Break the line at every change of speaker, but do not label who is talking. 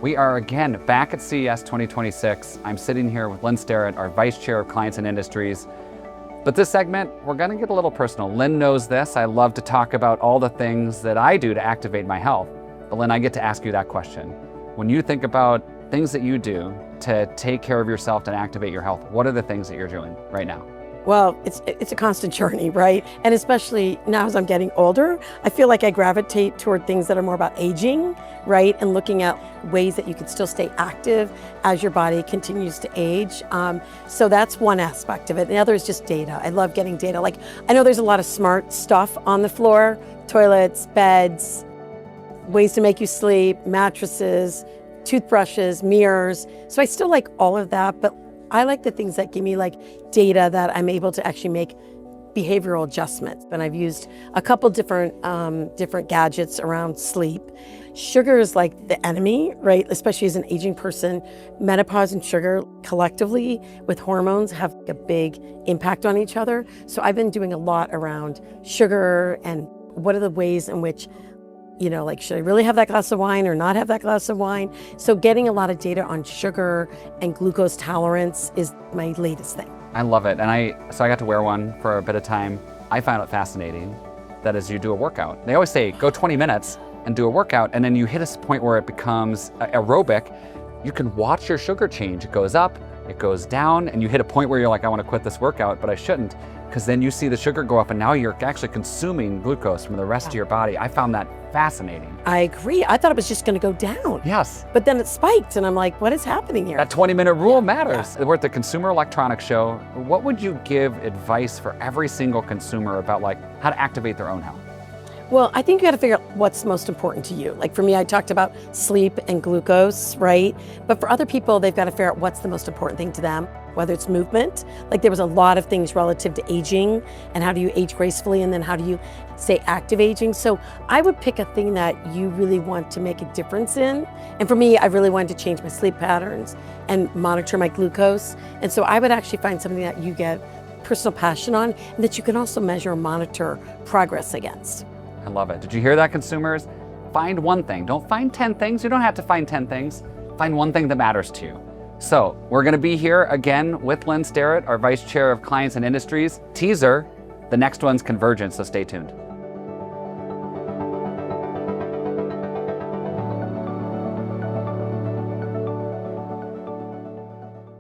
We are again back at CES 2026. I'm sitting here with Lynne Sterrett, our Vice Chair of Clients and Industries. But this segment, we're gonna get a little personal. Lynne knows this. I love to talk about all the things that I do to activate my health. But Lynne, I get to ask you that question. When you think about things that you do to take care of yourself and activate your health, what are the things that you're doing right now?
Well, it's a constant journey, right? And especially now as I'm getting older, I feel like I gravitate toward things that are more about aging, right? And looking at ways that you can still stay active as your body continues to age. So that's one aspect of it. The other is just data. I love getting data. Like, I know there's a lot of smart stuff on the floor, toilets, beds, ways to make you sleep, mattresses, toothbrushes, mirrors. So I still like all of that, but I like the things that give me like data that I'm able to actually make behavioral adjustments. And I've used a couple different gadgets around sleep. Sugar is like the enemy, right? Especially as an aging person. Menopause and sugar collectively with hormones have a big impact on each other. So I've been doing a lot around sugar and what are the ways in which, you know, like, should I really have that glass of wine or not have that glass of wine? So getting a lot of data on sugar and glucose tolerance is my latest thing.
I love it. And so I got to wear one for a bit of time. I found it fascinating that as you do a workout, they always say, go 20 minutes and do a workout. And then you hit a point where it becomes aerobic. You can watch your sugar change. It goes up, it goes down, and you hit a point where you're like, I want to quit this workout, but I shouldn't. Because then you see the sugar go up and now you're actually consuming glucose from the rest of your body. I found that fascinating.
I agree. I thought it was just going to go down.
Yes.
But then it spiked and I'm like, what is happening here?
That 20-minute rule matters. We're at the Consumer Electronics Show. What would you give advice for every single consumer about like how to activate their own health?
Well, I think you got to figure out what's most important to you. Like for me, I talked about sleep and glucose, right? But for other people, they've got to figure out what's the most important thing to them, whether it's movement. Like there was a lot of things relative to aging and how do you age gracefully and then how do you stay active aging. So I would pick a thing that you really want to make a difference in. And for me, I really wanted to change my sleep patterns and monitor my glucose. And so I would actually find something that you get personal passion on and that you can also measure and monitor progress against.
I love it. Did you hear that, consumers? Find one thing. Don't find 10 things. You don't have to find 10 things. Find one thing that matters to you. So we're going to be here again with Lynne Sterrett, our Vice Chair of Clients and Industries. Teaser, the next one's convergence, so stay tuned.